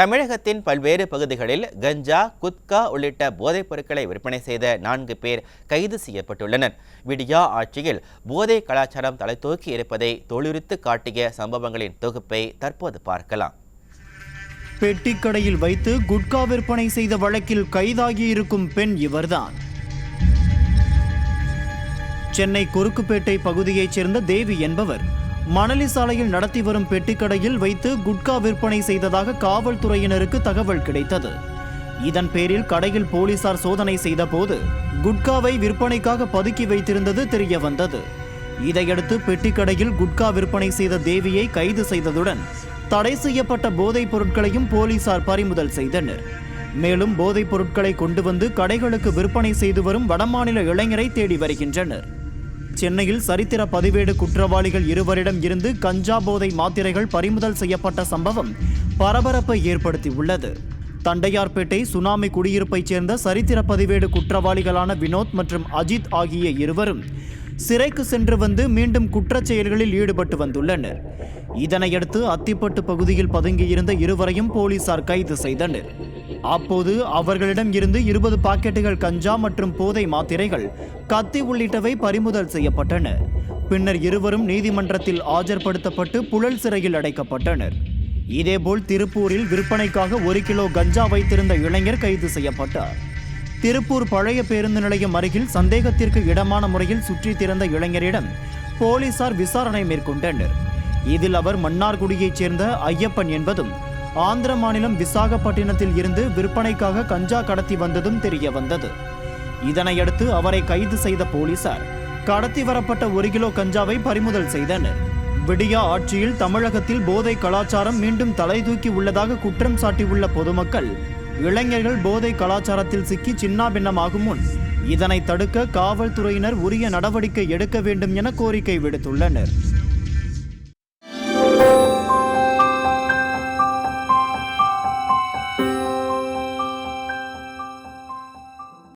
தமிழகத்தின் பல்வேறு பகுதிகளில் கஞ்சா, குட்கா உள்ளிட்ட போதைப் பொருட்களை விற்பனை செய்த 4 பேர் கைது செய்யப்பட்டுள்ளனர். விடியா ஆட்சியில் போதை கலாச்சாரம் தலைத்தூக்கி இருப்பதை தோலுரித்து காட்டிய சம்பவங்களின் தொகுப்பை தற்போது பார்க்கலாம். பெட்டிக்கடையில் வைத்து குட்கா விற்பனை செய்த வழக்கில் கைதாகியிருக்கும் பெண் இவர்தான். சென்னை குறுக்குப்பேட்டை பகுதியைச் சேர்ந்த தேவி என்பவர் மணலி சாலையில் நடத்தி வரும் பெட்டிக்கடையில் வைத்து குட்கா விற்பனை செய்ததாக காவல்துறையினருக்கு தகவல் கிடைத்தது. இதன் பேரில் கடையில் போலீசார் சோதனை செய்த போது குட்காவை விற்பனைக்காக பதுக்கி வைத்திருந்தது தெரிய வந்தது. இதையடுத்து பெட்டிக்கடையில் குட்கா விற்பனை செய்த தேவியை கைது செய்ததுடன் தடை செய்யப்பட்ட போதைப் பொருட்களையும் போலீசார் பறிமுதல் செய்தனர். மேலும் போதைப் பொருட்களை கொண்டு வந்து கடைகளுக்கு விற்பனை செய்து வரும் வடமாநில இளைஞரை தேடி வருகின்றனர். சென்னையில் சரித்திர பதிவேடு குற்றவாளிகள் இருவரிடம் இருந்து கஞ்சா போதை மாத்திரைகள் பறிமுதல் செய்யப்பட்ட சம்பவம் பரபரப்பை ஏற்படுத்தியுள்ளது. தண்டையார்பேட்டை சுனாமி குடியிருப்பைச் சேர்ந்த சரித்திர பதிவேடு குற்றவாளிகளான வினோத் மற்றும் அஜித் ஆகிய இருவரும் சிறைக்கு சென்று வந்து மீண்டும் குற்றச் செயல்களில் ஈடுபட்டு வந்துள்ளனர். இதனையடுத்து அத்திப்பட்டு பகுதியில் பதுங்கியிருந்த இருவரையும் போலீசார் கைது செய்தனர். அப்போது அவர்களிடம் இருந்து 20 பாக்கெட்டுகள் கஞ்சா மற்றும் போதை மாத்திரைகள், கத்தி உள்ளிட்டவை பறிமுதல் செய்யப்பட்டன. பின்னர் இருவரும் நீதிமன்றத்தில் ஆஜர்படுத்தப்பட்டு புழல் சிறையில் அடைக்கப்பட்டனர். இதேபோல் திருப்பூரில் விற்பனைக்காக 1 கிலோ கஞ்சா வைத்திருந்த இளைஞர் கைது செய்யப்பட்டார். திருப்பூர் பழைய பேருந்து நிலையம் அருகில் சந்தேகத்திற்கு இடமான முறையில் சுற்றி திறந்த இளைஞரிடம் போலீசார் விசாரணை மேற்கொண்டனர். இதில் அவர் மன்னார்குடியைச் சேர்ந்த ஐயப்பன் என்பதும் ஆந்திர மாநிலம் விசாகப்பட்டினத்தில் இருந்து விற்பனைக்காக கஞ்சா கடத்தி வந்ததும் தெரிய வந்தது. இதனையடுத்து அவரை கைது செய்த போலீசார் கடத்தி வரப்பட்ட 1 கிலோ கஞ்சாவை பறிமுதல் செய்தனர். விடியா ஆட்சியில் தமிழகத்தில் போதை கலாச்சாரம் மீண்டும் தலைதூக்கி உள்ளதாக குற்றம் சாட்டியுள்ள பொதுமக்கள், இளைஞர்கள் போதை கலாச்சாரத்தில் சிக்கி சின்னாபின்னமாகும் முன் இதனை தடுக்க காவல்துறையினர் உரிய நடவடிக்கை எடுக்க வேண்டும் என கோரிக்கை விடுத்துள்ளனர்.